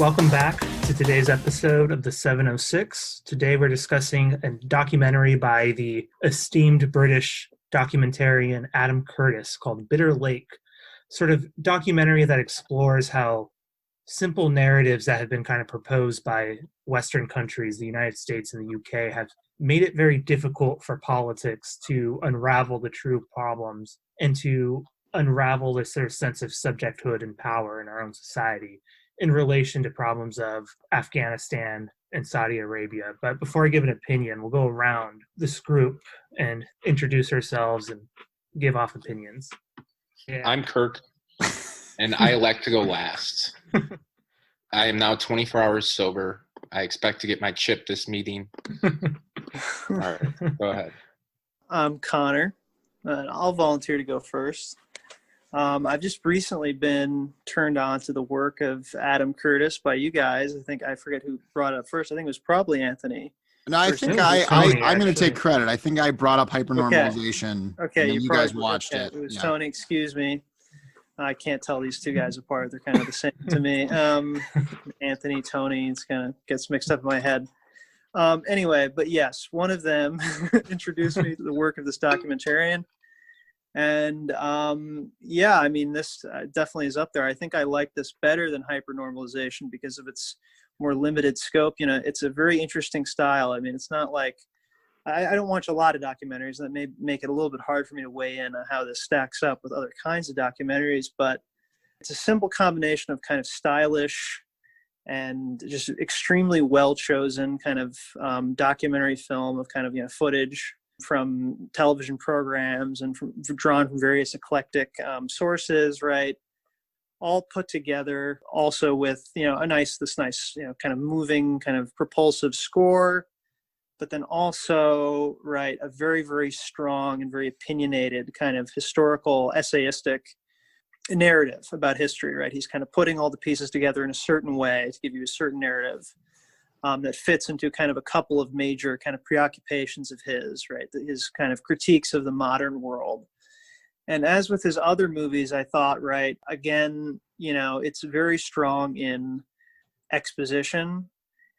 Welcome back to today's episode of the 706. Today we're discussing a documentary by the esteemed British documentarian Adam Curtis called Bitter Lake, sort of documentary that explores how simple narratives that have been kind of proposed by Western countries, the United States and the UK, have made it very difficult for politics to unravel the true problems and to unravel this sort of sense of subjecthood and power in our own society in relation to problems of Afghanistan and Saudi Arabia. But before I give an opinion, we'll go around this group and introduce ourselves and give off opinions. Yeah. I'm Kirk, and I elect to go last. I am now 24 hours sober. I expect to get my chip this meeting. All right, go ahead. I'm Connor, and I'll volunteer to go first. I've just recently been turned on to the work of Adam Curtis by you guys. I forget who brought it up first. I think it was probably Anthony. No, I think I'm going to take credit. I think I brought up hypernormalization. Okay, and you guys watched it. It was Tony. Excuse me. I can't tell these two guys apart. They're kind of the same to me. Anthony, Tony, it's kind of gets mixed up in my head. Anyway, but yes, one of them introduced me to the work of this documentarian. And this definitely is up there. I think I like this better than hypernormalization because of its more limited scope. You know, it's a very interesting style. I mean, it's not like I don't watch a lot of documentaries that may make it a little bit hard for me to weigh in on how this stacks up with other kinds of documentaries, but it's a simple combination of kind of stylish and just extremely well chosen kind of documentary film of kind of, footage from television programs and drawn from various eclectic sources, right? All put together also with, this nice, kind of moving, kind of propulsive score, but then also, right, a very, very strong and very opinionated kind of historical, essayistic narrative about history, right? He's kind of putting all the pieces together in a certain way to give you a certain narrative that fits into kind of a couple of major kind of preoccupations of his, right? His kind of critiques of the modern world. And as with his other movies, I thought, right, again, it's very strong in exposition.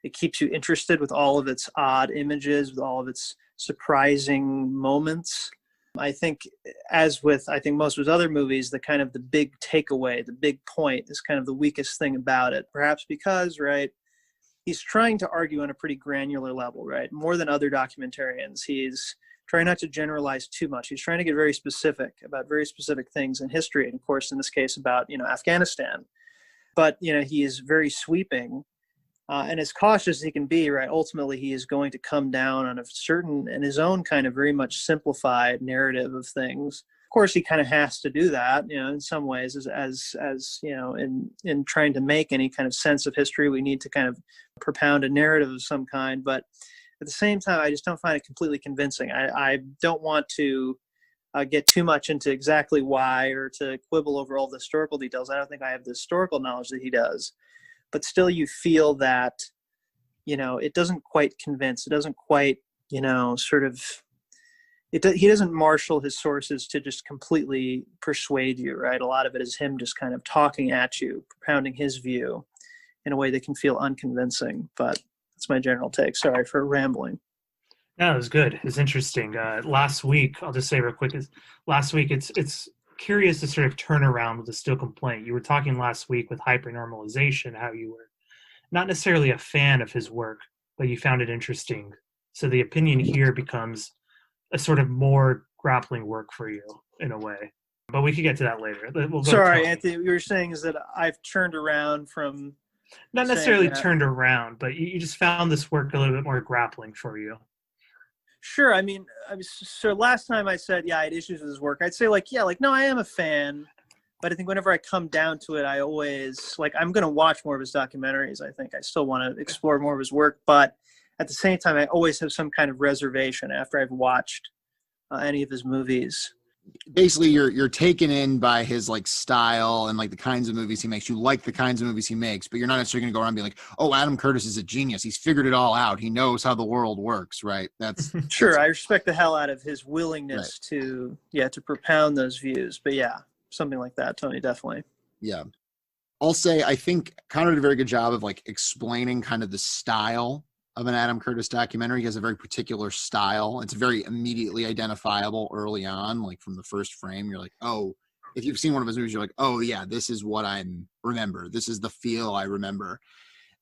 It keeps you interested with all of its odd images, with all of its surprising moments. I think most of his other movies, the big takeaway, the big point is kind of the weakest thing about it. Perhaps because, right, he's trying to argue on a pretty granular level, right? More than other documentarians. He's trying not to generalize too much. He's trying to get very specific about very specific things in history. And of course, in this case about, Afghanistan. But, he is very sweeping and as cautious as he can be, right? Ultimately, he is going to come down on a certain and his own kind of very much simplified narrative of things. Of course, he kind of has to do that, in some ways, as in trying to make any kind of sense of history, we need to kind of propound a narrative of some kind. But at the same time, I just don't find it completely convincing. I don't want to get too much into exactly why or to quibble over all the historical details. I don't think I have the historical knowledge that he does. But still you feel that, it doesn't quite convince. It doesn't quite, he doesn't marshal his sources to just completely persuade you, right? A lot of it is him just kind of talking at you, propounding his view in a way that can feel unconvincing. But that's my general take. Sorry for rambling. No, it was good. It's interesting. Last week, I'll just say real quick, it's curious to sort of turn around with a still complaint. You were talking last week with hypernormalization, how you were not necessarily a fan of his work, but you found it interesting. So the opinion here becomes a sort of more grappling work for you in a way. But we could get to that later. Sorry, Anthony, what you were saying is that I've turned around from... Not necessarily turned around, but you just found this work a little bit more grappling for you. Sure. So last time I said, I had issues with his work. I'd say no, I am a fan, but I think whenever I come down to it, I always I'm going to watch more of his documentaries. I think I still want to explore more of his work, but at the same time, I always have some kind of reservation after I've watched any of his movies. Basically, you're taken in by his style and the kinds of movies he makes. You like the kinds of movies he makes, but you're not necessarily going to go around and be like, "Oh, Adam Curtis is a genius. He's figured it all out. He knows how the world works." Right? That's sure. I respect the hell out of his willingness to propound those views. But something like that, Tony, definitely. Yeah. I'll say I think Connor did a very good job of like explaining kind of the style of an Adam Curtis documentary. He has a very particular style. It's very immediately identifiable early on, like from the first frame. You're like, oh, if you've seen one of his movies, you're like, oh yeah, this is what I remember. This is the feel I remember.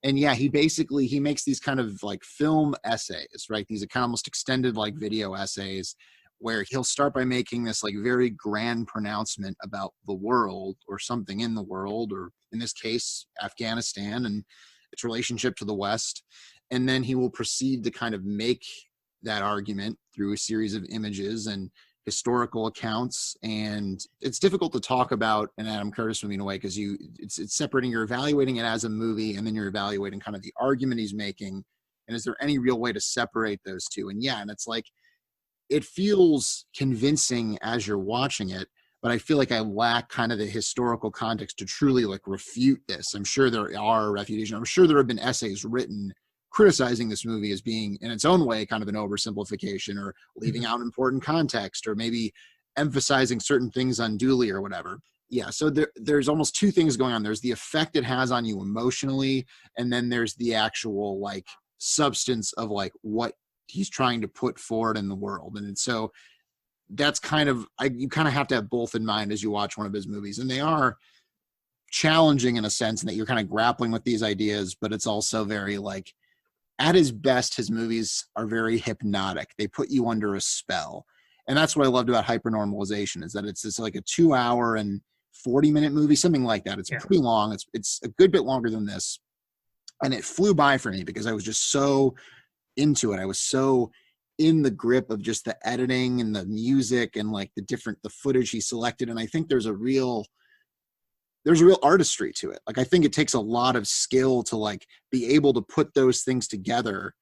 And yeah, he makes these kind of like film essays, right? These are kind of almost extended like video essays where he'll start by making this like very grand pronouncement about the world or something in the world, or in this case, Afghanistan and its relationship to the West. And then he will proceed to kind of make that argument through a series of images and historical accounts. And it's difficult to talk about an Adam Curtis movie in a way because it's separating, you're evaluating it as a movie and then you're evaluating kind of the argument he's making. And is there any real way to separate those two? And yeah, and it's like, it feels convincing as you're watching it, but I feel like I lack kind of the historical context to truly like refute this. I'm sure there are refutations. I'm sure there have been essays written criticizing this movie as being in its own way kind of an oversimplification or leaving out important context or maybe emphasizing certain things unduly or whatever. Yeah, so there's almost two things going on. There's the effect it has on you emotionally, and then there's the actual like substance of like what he's trying to put forward in the world. And so that's kind of, you kind of have to have both in mind as you watch one of his movies. And they are challenging in a sense in that you're kind of grappling with these ideas, but it's also very like, at his best, his movies are very hypnotic. They put you under a spell. And that's what I loved about Hypernormalization, is that it's like a 2-hour and 40-minute movie, something like that. It's pretty long. It's a good bit longer than this. And it flew by for me because I was just so into it. I was so in the grip of just the editing and the music and like the footage he selected. And I think there's a real artistry to it. Like, I think it takes a lot of skill to like be able to put those things together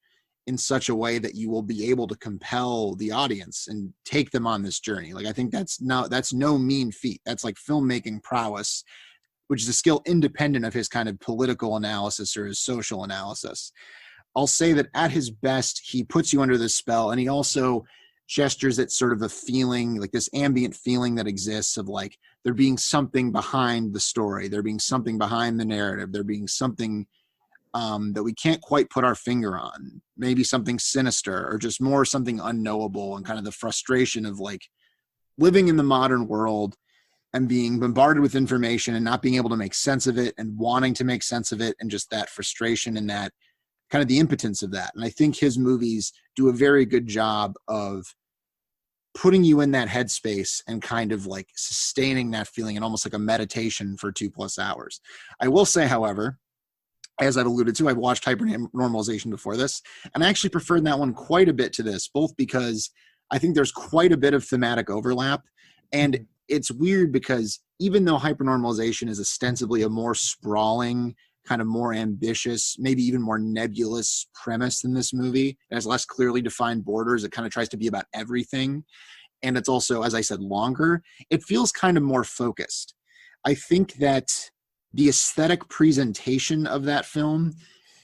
in such a way that you will be able to compel the audience and take them on this journey. Like, I think that's no mean feat. That's like filmmaking prowess, which is a skill independent of his kind of political analysis or his social analysis. I'll say that at his best, he puts you under this spell, and he also gestures at sort of a feeling, like this ambient feeling that exists of like there being something behind the story, there being something behind the narrative, there being something that we can't quite put our finger on, maybe something sinister or just more something unknowable, and kind of the frustration of like living in the modern world and being bombarded with information and not being able to make sense of it and wanting to make sense of it, and just that frustration and that kind of the impotence of that. And I think his movies do a very good job of putting you in that headspace and kind of like sustaining that feeling, and almost like a meditation for 2+ hours. I will say, however, as I've alluded to, I've watched Hypernormalization before this, and I actually preferred that one quite a bit to this, both because I think there's quite a bit of thematic overlap. And it's weird because even though Hypernormalization is ostensibly a more sprawling, kind of more ambitious, maybe even more nebulous premise than this movie, it has less clearly defined borders. It kind of tries to be about everything. And it's also, as I said, longer. It feels kind of more focused. I think that the aesthetic presentation of that film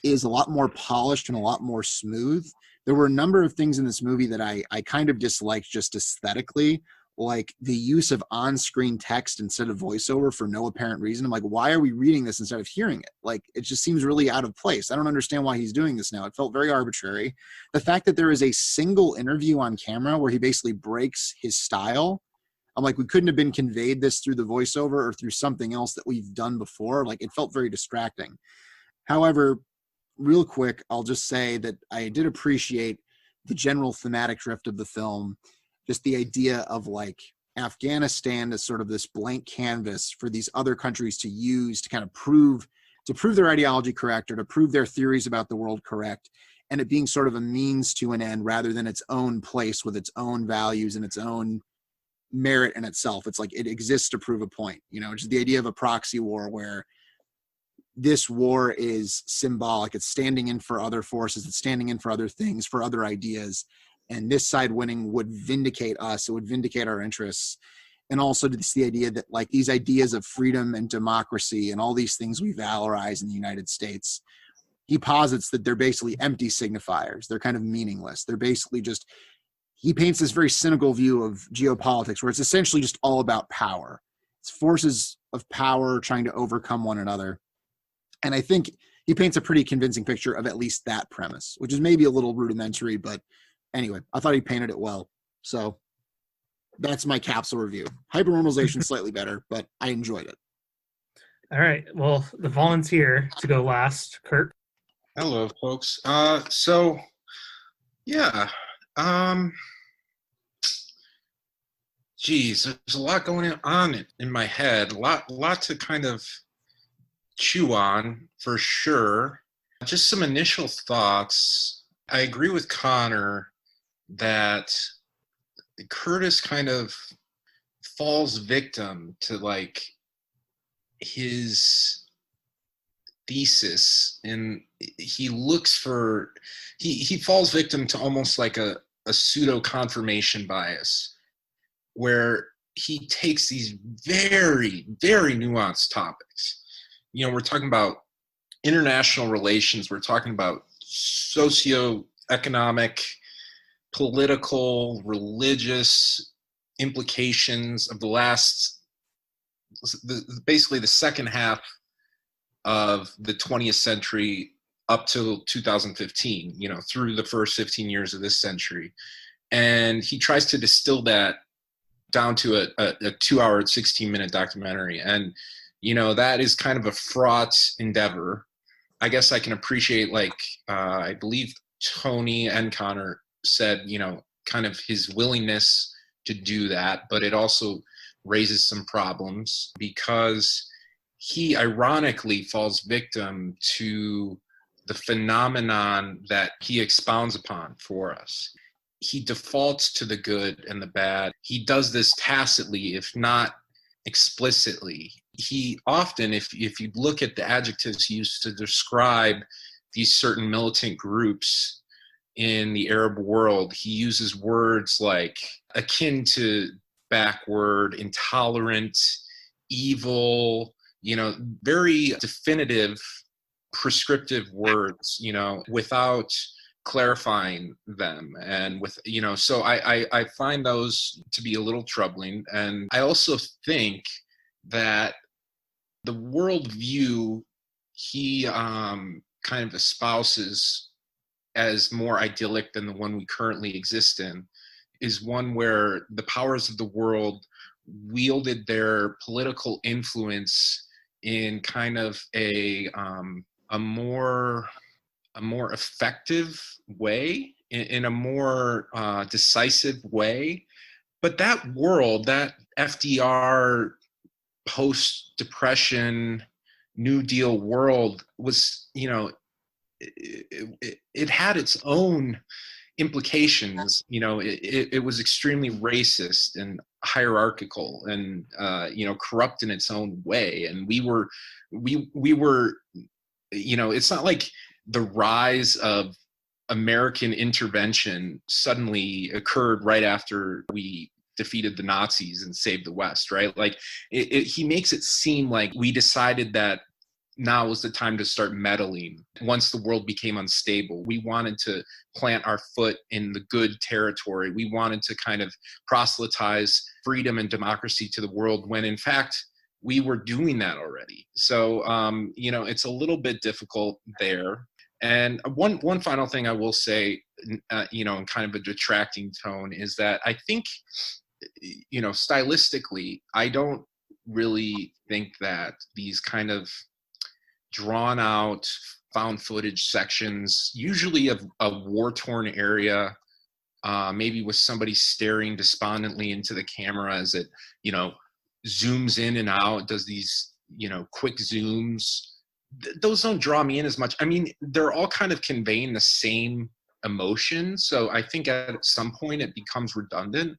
is a lot more polished and a lot more smooth. There were a number of things in this movie that I kind of disliked just aesthetically, like the use of on-screen text instead of voiceover for no apparent reason. I'm like, why are we reading this instead of hearing it? Like, it just seems really out of place. I don't understand why he's doing this now. It felt very arbitrary. The fact that there is a single interview on camera where he basically breaks his style, I'm like, we couldn't have been conveyed this through the voiceover or through something else that we've done before. Like, it felt very distracting. However, real quick, I'll just say that I did appreciate the general thematic drift of the film. Just the idea of like Afghanistan as sort of this blank canvas for these other countries to use to kind of prove their ideology correct, or to prove their theories about the world correct, and it being sort of a means to an end rather than its own place with its own values and its own merit in itself. It's like it exists to prove a point, which is the idea of a proxy war, where this war is symbolic. It's standing in for other forces. It's standing in for other things, for other ideas. And this side winning would vindicate us. It would vindicate our interests. And also it's the idea that like these ideas of freedom and democracy and all these things we valorize in the United States, he posits that they're basically empty signifiers. They're kind of meaningless. They're basically just, he paints this very cynical view of geopolitics where it's essentially just all about power. forces of power trying to overcome one another. And I think he paints a pretty convincing picture of at least that premise, which is maybe a little rudimentary, but anyway, I thought he painted it well. So that's my capsule review. Hypernormalization slightly better, but I enjoyed it. All right. Well, the volunteer to go last, Kirk. Hello, folks. So, yeah. Geez, there's a lot going on in my head. A lot to kind of chew on, for sure. Just some initial thoughts. I agree with Connor that Curtis kind of falls victim to like his thesis, and he looks for he falls victim to almost like a pseudo confirmation bias, where he takes these very, very nuanced topics. We're talking about international relations, we're talking about socioeconomic, political, religious implications of basically the second half of the 20th century up till 2015, through the first 15 years of this century. And he tries to distill that down to a 2-hour, 16-minute documentary. And, that is kind of a fraught endeavor. I guess I can appreciate, I believe Tony and Connor said, kind of his willingness to do that, but it also raises some problems because he ironically falls victim to the phenomenon that he expounds upon for us. He defaults to the good and the bad. He does this tacitly, if not explicitly. He often, if you look at the adjectives he used to describe these certain militant groups in the Arab world, he uses words like akin to backward, intolerant, evil, very definitive, prescriptive words, without clarifying them. And so I find those to be a little troubling. And I also think that the worldview he kind of espouses as more idyllic than the one we currently exist in is one where the powers of the world wielded their political influence in kind of a more effective way, in a more decisive way. But that world, that FDR post-depression New Deal world was, it had its own implications. It was extremely racist and hierarchical and corrupt in its own way. And we were it's not like the rise of American intervention suddenly occurred right after we defeated the Nazis and saved the West, right? Like he makes it seem like we decided that now was the time to start meddling. Once the world became unstable, we wanted to plant our foot in the good territory. We wanted to kind of proselytize freedom and democracy to the world, when in fact we were doing that already. So it's a little bit difficult there. And one final thing I will say, in kind of a detracting tone, is that I think, stylistically, I don't really think that these kind of drawn out found footage sections, usually of a war-torn area, maybe with somebody staring despondently into the camera as it, zooms in and out, does these, quick zooms. Those don't draw me in as much. I mean, they're all kind of conveying the same emotion. So I think at some point it becomes redundant.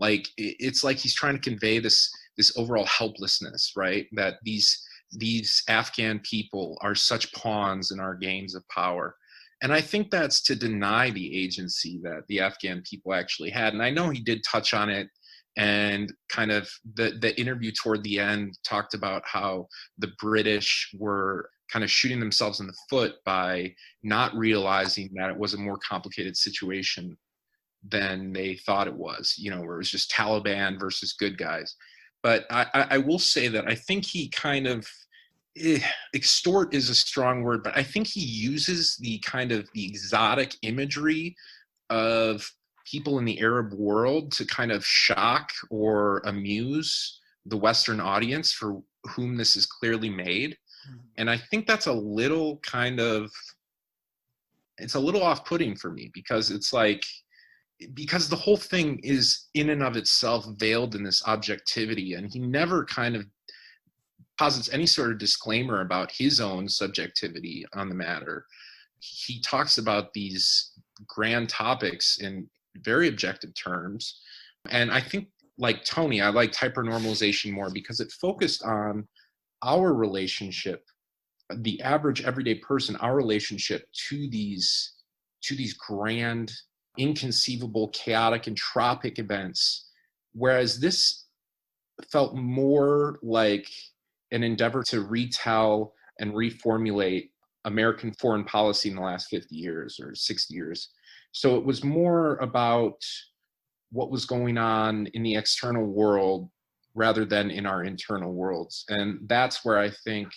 Like it's like he's trying to convey this overall helplessness, right? That these Afghan people are such pawns in our games of power. And I think that's to deny the agency that the Afghan people actually had. And I know he did touch on it, and kind of the interview toward the end talked about how the British were kind of shooting themselves in the foot by not realizing that it was a more complicated situation than they thought it was, where it was just Taliban versus good guys. but I will say that I think he kind of extort is a strong word, but I think he uses the kind of the exotic imagery of people in the Arab world to kind of shock or amuse the Western audience for whom this is clearly made. And I think that's a little it's a little off-putting for me, because it's like, because the whole thing is in and of itself veiled in this objectivity, and he never kind of posits any sort of disclaimer about his own subjectivity on the matter. He talks about these grand topics in very objective terms. And I think, like Tony, I liked hypernormalization more because it focused on our relationship, the average everyday person, our relationship to these grand, inconceivable, chaotic, entropic events. Whereas this felt more like an endeavor to retell and reformulate American foreign policy in the last 50 years or 60 years. So it was more about what was going on in the external world rather than in our internal worlds. And that's where I think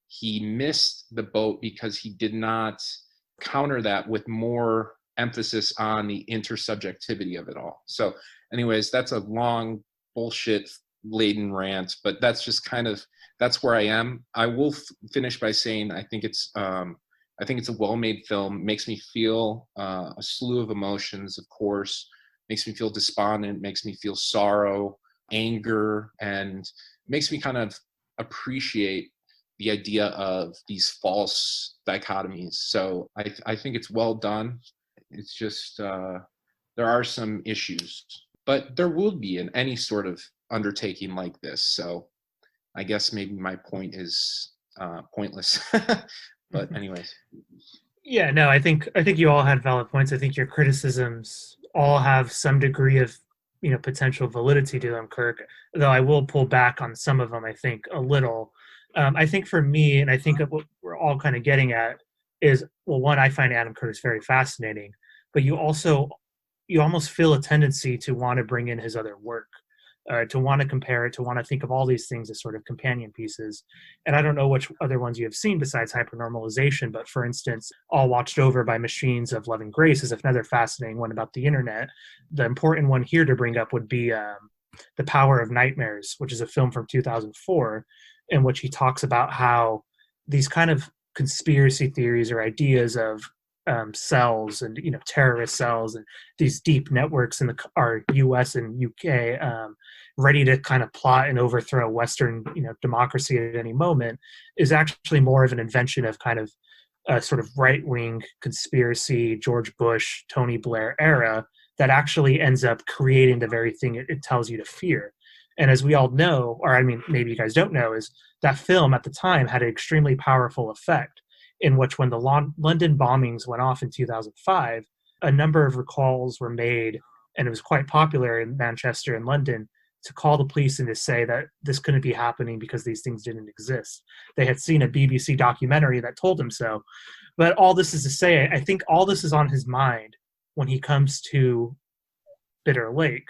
he missed the boat, because he did not counter that with more emphasis on the intersubjectivity of it all. So anyways, that's a long bullshit laden rant, but that's just kind of, that's where I am. I will finish by saying I think it's a well-made film. Makes me feel a slew of emotions, of course. Makes me feel despondent, makes me feel sorrow, anger, and makes me kind of appreciate the idea of these false dichotomies. So I think it's well done. It's just there are some issues, but there will be in any sort of undertaking like this. So I guess maybe my point is pointless. But anyways. Yeah, no, I think you all had valid points. I think your criticisms all have some degree of, potential validity to them, Kirk. Though I will pull back on some of them, I think, a little. I think for me, and I think what we're all kind of getting at is, well, one, I find Adam Curtis very fascinating, but you almost feel a tendency to want to bring in his other work, to want to compare it, to want to think of all these things as sort of companion pieces. And I don't know which other ones you have seen besides Hypernormalization, but for instance, All Watched Over by Machines of Love and Grace is another fascinating one about the internet. The important one here to bring up would be The Power of Nightmares, which is a film from 2004, in which he talks about how these kind of conspiracy theories or ideas of cells and terrorist cells and these deep networks in our U.S. and U.K. Ready to kind of plot and overthrow Western democracy at any moment is actually more of an invention of kind of a sort of right-wing conspiracy, George Bush, Tony Blair era that actually ends up creating the very thing it tells you to fear. And as we all know, or I mean, maybe you guys don't know, is that film at the time had an extremely powerful effect, in which when the London bombings went off in 2005, a number of recalls were made, and it was quite popular in Manchester and London to call the police and to say that this couldn't be happening because these things didn't exist. They had seen a BBC documentary that told them so. But all this is to say, I think all this is on his mind when he comes to Bitter Lake.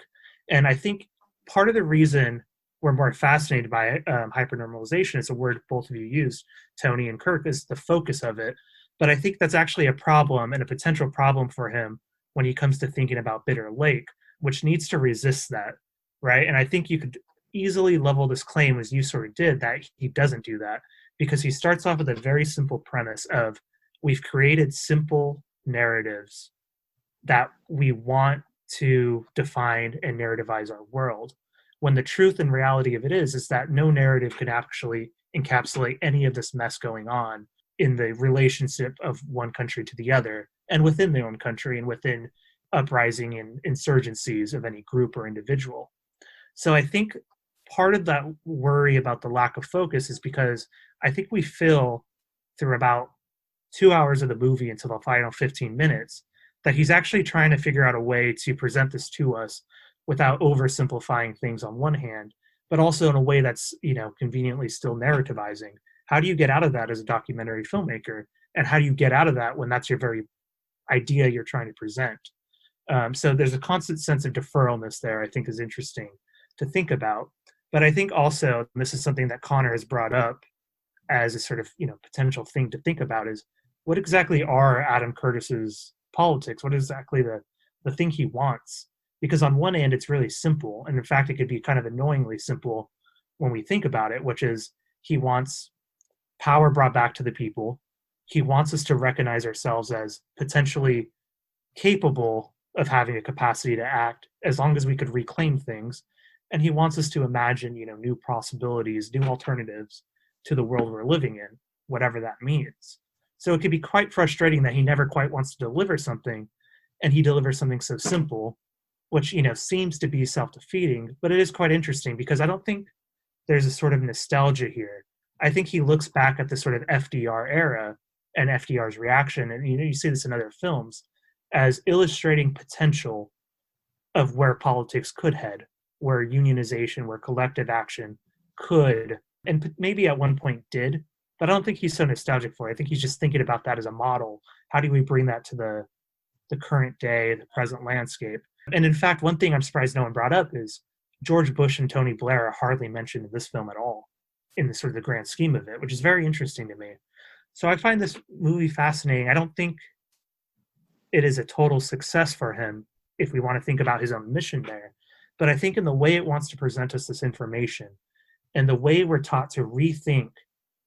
And I think part of the reason we're more fascinated by hypernormalization, is a word both of you used, Tony and Kirk, is the focus of it. But I think that's actually a problem and a potential problem for him when he comes to thinking about Bitter Lake, which needs to resist that, right? And I think you could easily level this claim, as you sort of did, that he doesn't do that, because he starts off with a very simple premise of, we've created simple narratives that we want to define and narrativize our world, when the truth and reality of it is that no narrative can actually encapsulate any of this mess going on in the relationship of one country to the other, and within their own country, and within uprising and insurgencies of any group or individual. So I think part of that worry about the lack of focus is because I think we feel through about 2 hours of the movie until the final 15 minutes that he's actually trying to figure out a way to present this to us without oversimplifying things on one hand, but also in a way that's, conveniently still narrativizing. How do you get out of that as a documentary filmmaker? And how do you get out of that when that's your very idea you're trying to present? So there's a constant sense of deferralness there, I think, is interesting to think about. But I think also, and this is something that Connor has brought up as a sort of, potential thing to think about, is what exactly are Adam Curtis's politics? What is exactly the thing he wants? Because on one hand, it's really simple. And in fact, it could be kind of annoyingly simple when we think about it, which is he wants power brought back to the people. He wants us to recognize ourselves as potentially capable of having a capacity to act as long as we could reclaim things. And he wants us to imagine, new possibilities, new alternatives to the world we're living in, whatever that means. So it could be quite frustrating that he never quite wants to deliver something, and he delivers something so simple, which, seems to be self-defeating, but it is quite interesting because I don't think there's a sort of nostalgia here. I think he looks back at the sort of FDR era and FDR's reaction, and you see this in other films, as illustrating potential of where politics could head, where unionization, where collective action could, and maybe at one point did, but I don't think he's so nostalgic for it. I think he's just thinking about that as a model. How do we bring that to the current day, the present landscape? And in fact, one thing I'm surprised no one brought up is George Bush and Tony Blair are hardly mentioned in this film at all, in the sort of the grand scheme of it, which is very interesting to me. So I find this movie fascinating. I don't think it is a total success for him if we want to think about his own mission there. But I think in the way it wants to present us this information and the way we're taught to rethink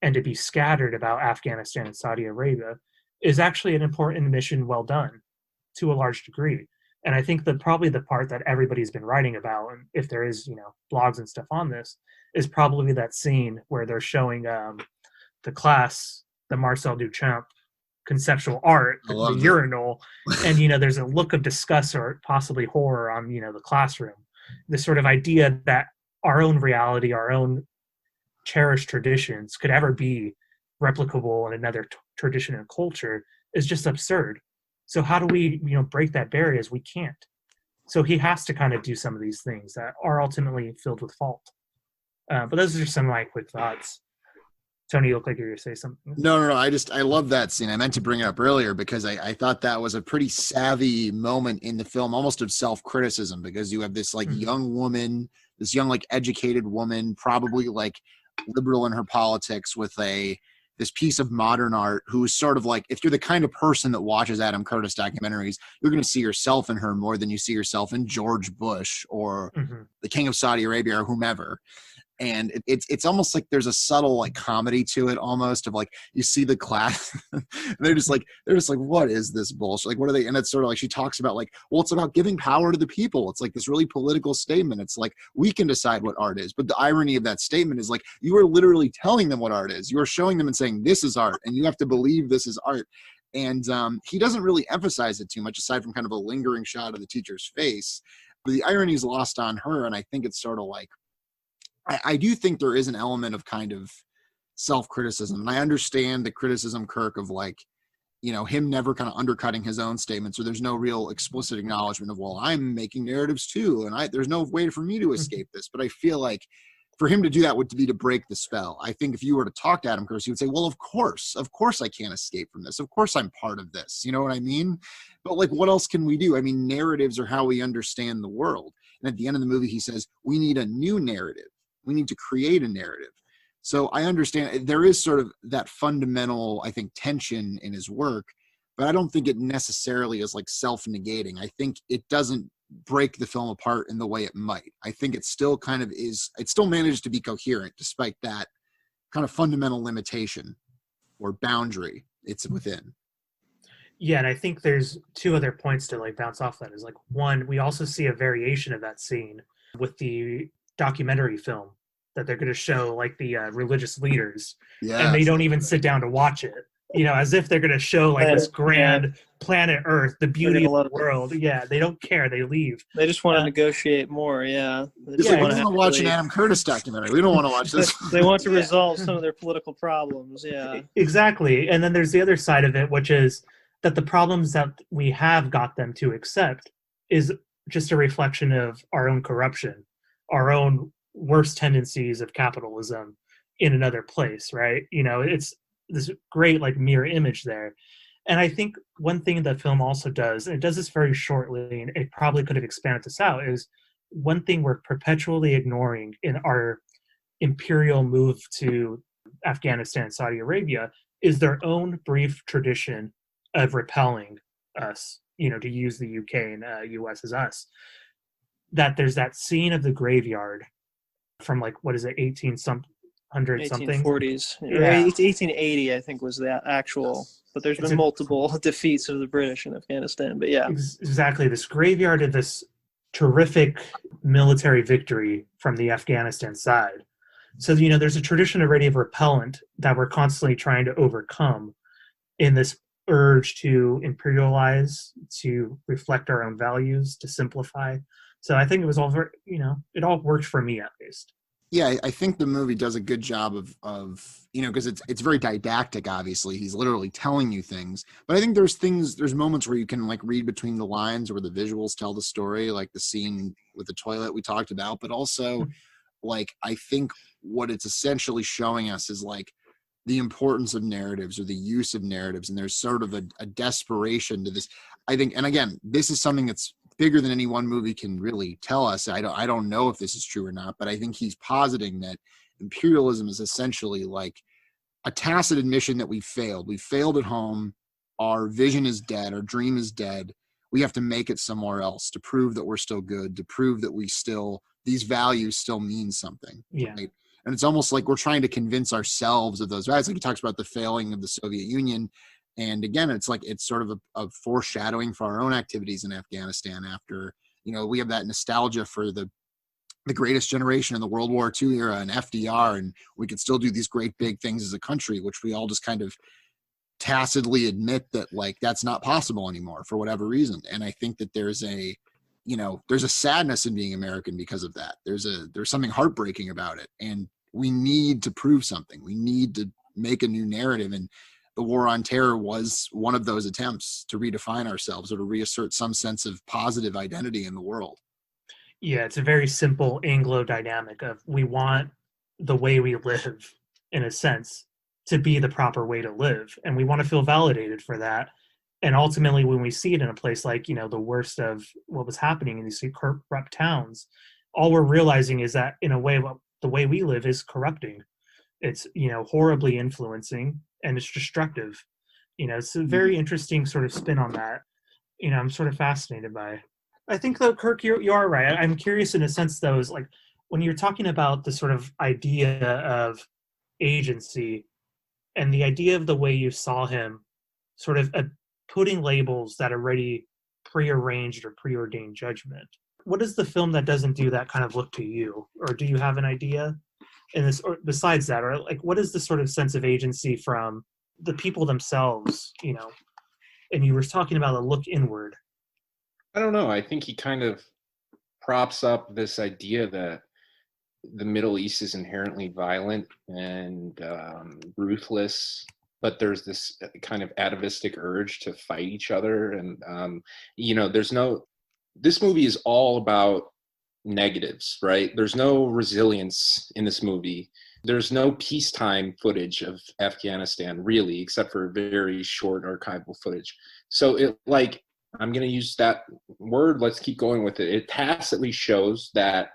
and to be scattered about Afghanistan and Saudi Arabia is actually an important mission, well done to a large degree. And I think that probably the part that everybody's been writing about, and if there is, blogs and stuff on this, is probably that scene where they're showing the class, the Marcel Duchamp conceptual art, the urinal, and there's a look of disgust or possibly horror on the classroom. The sort of idea that our own reality, our own cherished traditions could ever be replicable in another tradition and culture is just absurd. So how do we break that barrier? We can't. So he has to kind of do some of these things that are ultimately filled with fault. But those are just some of my quick thoughts. Tony, you look like you're going to say something. No. I love that scene. I meant to bring it up earlier because I thought that was a pretty savvy moment in the film, almost of self-criticism, because you have this young woman, this young, educated woman, probably liberal in her politics, with this piece of modern art, who is sort of if you're the kind of person that watches Adam Curtis documentaries, you're going to see yourself in her more than you see yourself in George Bush or the King of Saudi Arabia or whomever. And it's almost like there's a subtle comedy to it, almost of you see the class they're just like what is this bullshit, what are they? And it's sort of she talks about well, it's about giving power to the people. It's this really political statement. It's we can decide what art is, but the irony of that statement is you are literally telling them what art is. You are showing them and saying this is art, and you have to believe this is art. And he doesn't really emphasize it too much, aside from kind of a lingering shot of the teacher's face. But the irony is lost on her, and I think it's sort of I do think there is an element of kind of self-criticism. And I understand the criticism, Kirk, of him never kind of undercutting his own statements, or there's no real explicit acknowledgement of, well, I'm making narratives too, and there's no way for me to escape this. But I feel for him to do that would be to break the spell. I think if you were to talk to Adam Curtis, he would say, well, of course I can't escape from this. Of course I'm part of this. You know what I mean? But what else can we do? I mean, narratives are how we understand the world. And at the end of the movie, he says, we need a new narrative. We need to create a narrative. So I understand there is sort of that fundamental, I think, tension in his work, but I don't think it necessarily is self-negating. I think it doesn't break the film apart in the way it might. I think it still kind of is, it still manages to be coherent despite that kind of fundamental limitation or boundary it's within. Yeah, and I think there's two other points to bounce off that. Is one, we also see a variation of that scene with the documentary film that they're going to show the religious leaders, and they don't even sit down to watch it, as if they're going to show this grand planet Earth, the beauty of the world. Yeah, they don't care. They leave. They just want to negotiate more. Yeah, we want to watch an Adam Curtis documentary. We don't want to watch this. They want to resolve some of their political problems. Yeah, exactly. And then there's the other side of it, which is that the problems that we have got them to accept is just a reflection of our own corruption, our own worst tendencies of capitalism in another place, right? It's this great mirror image there. And I think one thing the film also does, and it does this very shortly, and it probably could have expanded this out, is one thing we're perpetually ignoring in our imperial move to Afghanistan, Saudi Arabia, is their own brief tradition of repelling us, to use the UK and US as us. That there's that scene of the graveyard from like, what is it, 18 some hundred something? 1840s. Or Yeah. 1880, I think, was the actual. But there's been multiple defeats of the British in Afghanistan. But yeah. Exactly. This graveyard of this terrific military victory from the Afghanistan side. So, there's a tradition already of repellent that we're constantly trying to overcome in this urge to imperialize, to reflect our own values, to simplify. So I think it was all very, it all worked for me at least. Yeah, I think the movie does a good job of because it's very didactic. Obviously, he's literally telling you things. But I think there's moments where you can like read between the lines, where the visuals tell the story, like the scene with the toilet we talked about. But also, like, I think what it's essentially showing us is like the importance of narratives or the use of narratives, and there's sort of a desperation to this. I think, and again, this is something that's bigger than any one movie can really tell us. I don't know if this is true or not, but I think he's positing that imperialism is essentially like a tacit admission that we failed. We failed at home. Our vision is dead. Our dream is dead. We have to make it somewhere else to prove that we're still good, to prove that these values still mean something. Yeah. Right? And it's almost like we're trying to convince ourselves of those values. Like he talks about the failing of the Soviet Union. And again, it's like it's sort of a foreshadowing for our own activities in Afghanistan after, we have that nostalgia for the greatest generation in the World War II era and FDR, and we could still do these great big things as a country, which we all just kind of tacitly admit that like that's not possible anymore for whatever reason. And I think that there's a sadness in being American because of that. There's something heartbreaking about it, and we need to prove something. We need to make a new narrative, and the War on Terror was one of those attempts to redefine ourselves or to reassert some sense of positive identity in the world. Yeah, it's a very simple Anglo dynamic of we want the way we live, in a sense, to be the proper way to live. And we want to feel validated for that. And ultimately, when we see it in a place like, the worst of what was happening in these corrupt towns, all we're realizing is that, in a way, the way we live is corrupting. It's, horribly influencing, and it's destructive. It's a very interesting sort of spin on that. I'm sort of fascinated by. I think, though, Kirk, you are right. I'm curious in a sense, though, is like when you're talking about the sort of idea of agency and the idea of the way you saw him sort of putting labels that already prearranged or preordained judgment. What is the film that doesn't do that kind of look to you? Or do you have an idea in this, or besides that, or like what is the sort of sense of agency from the people themselves, and you were talking about a look inward. I don't know. I think he kind of props up this idea that the Middle East is inherently violent and ruthless, but there's this kind of atavistic urge to fight each other. And, this movie is all about negatives, right? There's no resilience in this movie. There's no peacetime footage of Afghanistan, really, except for very short archival footage. So I'm going to use that word. Let's keep going with it. It tacitly shows that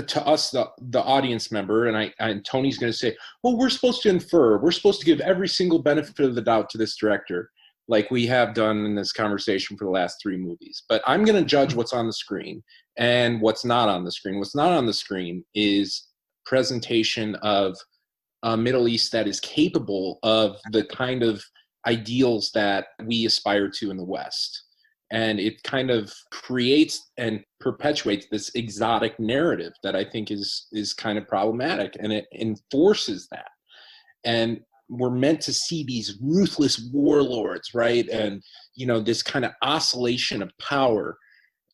to us, the audience member, and Tony's going to say, well, we're supposed to infer, we're supposed to give every single benefit of the doubt to this director, like we have done in this conversation for the last 3 movies. But I'm going to judge what's on the screen and what's not on the screen. What's not on the screen is presentation of a Middle East that is capable of the kind of ideals that we aspire to in the West. And it kind of creates and perpetuates this exotic narrative that I think is kind of problematic, and it enforces that. And we're meant to see these ruthless warlords, right? And, this kind of oscillation of power,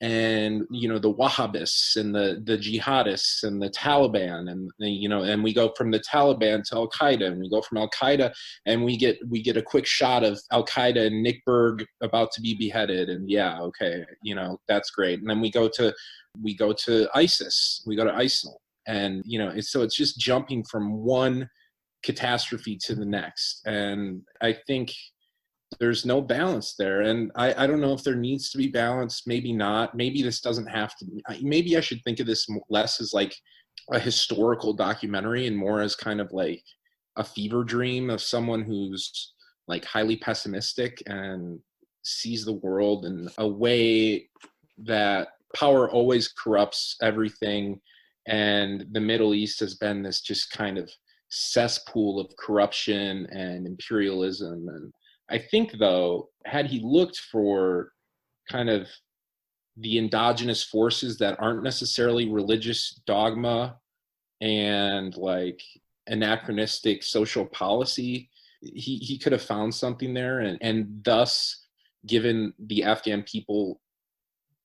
and, the Wahhabists and the jihadists and the Taliban, and, and we go from the Taliban to Al-Qaeda, and we go from Al-Qaeda and we get a quick shot of Al-Qaeda and Nick Berg about to be beheaded. And yeah, okay, that's great. And then we go to ISIS, we go to ISIL, and, so it's just jumping from one catastrophe to the next. And I think there's no balance there. And I don't know if there needs to be balance, maybe not. Maybe this doesn't have to be. Maybe I should think of this less as like a historical documentary and more as kind of like a fever dream of someone who's like highly pessimistic and sees the world in a way that power always corrupts everything. And the Middle East has been this just kind of cesspool of corruption and imperialism. And I think, though, had he looked for kind of the endogenous forces that aren't necessarily religious dogma and like anachronistic social policy, he could have found something there, and thus given the Afghan people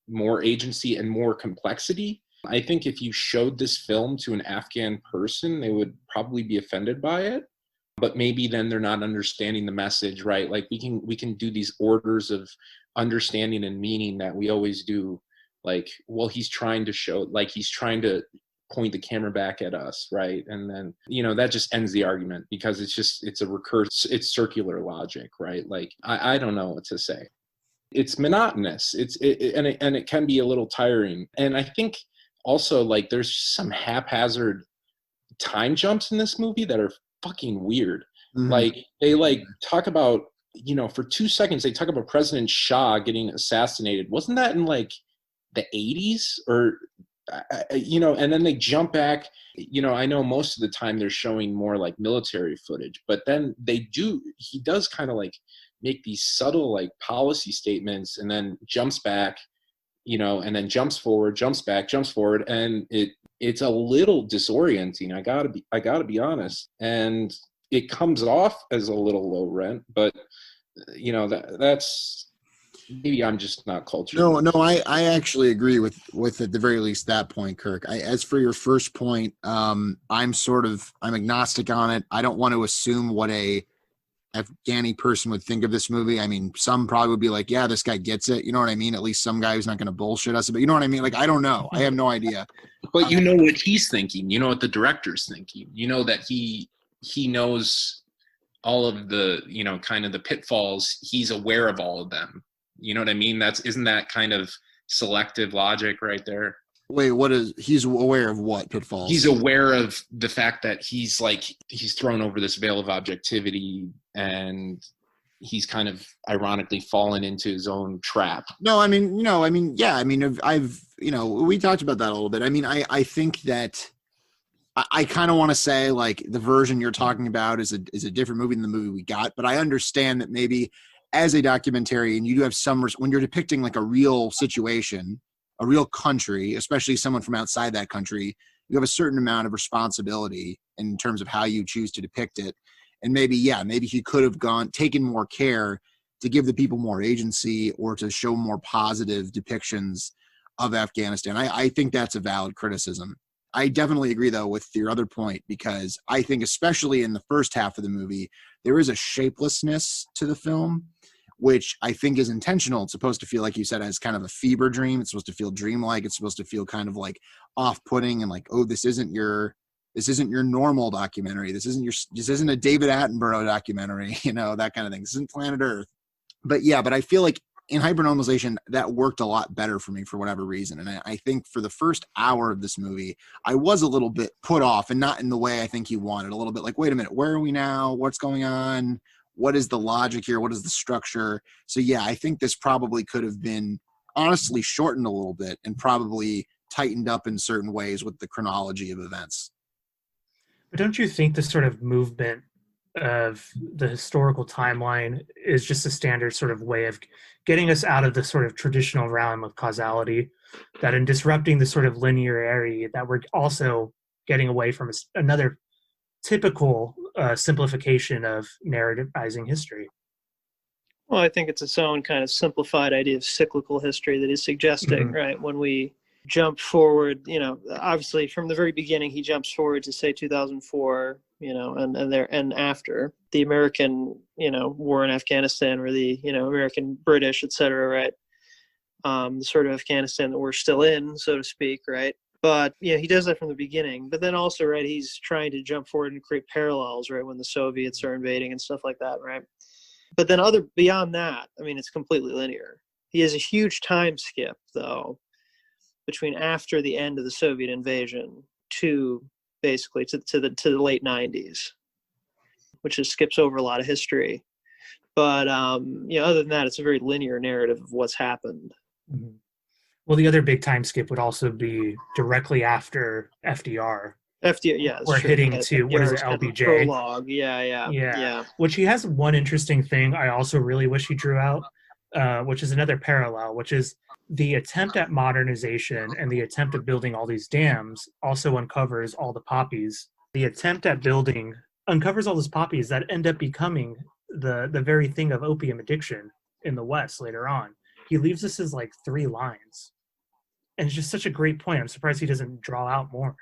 more agency and more complexity. I think if you showed this film to an Afghan person, they would probably be offended by it. But maybe then they're not understanding the message, right? Like we can do these orders of understanding and meaning that we always do. Like, well, he's trying to show, like he's trying to point the camera back at us, right? And then, that just ends the argument because it's a it's circular logic, right? Like, I don't know what to say. It's monotonous. And it can be a little tiring. And I think also like there's some haphazard time jumps in this movie that are fucking weird. Mm-hmm. Like they like talk about, for 2 seconds they talk about President Shah getting assassinated. Wasn't that in like the 80s or and then they jump back. I know most of the time they're showing more like military footage, but then he does kind of like make these subtle like policy statements and then jumps back, and then jumps forward, jumps back, jumps forward, and it's a little disorienting. I gotta be honest, and it comes off as a little low rent, but that's maybe I'm just not cultured. No, I actually agree with at the very least that point, Kirk. As for your first point, I'm agnostic on it. I don't want to assume what a Afghani person would think of this movie. I mean, some probably would be like, yeah, this guy gets it. You know what I mean? At least some guy who's not going to bullshit us. But you know what I mean? Like, I don't know. I have no idea. But you know what he's thinking. You know what the director's thinking. You know that he knows all of the, kind of the pitfalls. He's aware of all of them. You know what I mean? Isn't that kind of selective logic right there? Wait, he's aware of what pitfalls? He's aware of the fact that he's thrown over this veil of objectivity and he's kind of ironically fallen into his own trap. No, I've we talked about that a little bit. I mean, I think that I kind of want to say like the version you're talking about is a different movie than the movie we got, but I understand that maybe as a documentarian, you do have when you're depicting like a real situation, a real country, especially someone from outside that country, you have a certain amount of responsibility in terms of how you choose to depict it. And maybe he could have taken more care to give the people more agency or to show more positive depictions of Afghanistan. I think that's a valid criticism. I definitely agree, though, with your other point, because I think especially in the first half of the movie, there is a shapelessness to the film, which I think is intentional. It's supposed to feel, like you said, as kind of a fever dream. It's supposed to feel dreamlike. It's supposed to feel kind of like off-putting and like, oh, this isn't your normal documentary. This isn't a David Attenborough documentary, that kind of thing. This isn't Planet Earth. But I feel like in hypernormalization, that worked a lot better for me for whatever reason. And I think for the first hour of this movie, I was a little bit put off, and not in the way I think he wanted. A little bit like, wait a minute, where are we now? What's going on? What is the logic here? What is the structure? So yeah, I think this probably could have been honestly shortened a little bit and probably tightened up in certain ways with the chronology of events. But don't you think the sort of movement of the historical timeline is just a standard sort of way of getting us out of the sort of traditional realm of causality, that in disrupting the sort of linearity that we're also getting away from another typical simplification of narrativizing history? Well, I think it's its own kind of simplified idea of cyclical history that is suggesting, mm-hmm. right, when we jump forward, obviously from the very beginning, he jumps forward to say 2004, and after the American, war in Afghanistan, or the, American, British, et cetera, right? The sort of Afghanistan that we're still in, so to speak, right? But, he does that from the beginning. But then also, right, he's trying to jump forward and create parallels, right, when the Soviets are invading and stuff like that, right? But then beyond that, I mean, it's completely linear. He has a huge time skip, though, between after the end of the Soviet invasion to basically to the late 90s, which just skips over a lot of history. But other than that, it's a very linear narrative of what's happened. Mhm. Well, the other big time skip would also be directly after FDR. FDR, yeah, that's We're true. hitting Yeah, to, what is FDR it, was kind of a LBJ? prologue. Yeah. Which he has one interesting thing I also really wish he drew out, which is another parallel, which is the attempt at modernization and the attempt of building all these dams also uncovers all the poppies. The attempt at building uncovers all those poppies that end up becoming the very thing of opium addiction in the West later on. He leaves us as like 3 lines. And it's just such a great point. I'm surprised he doesn't draw out more.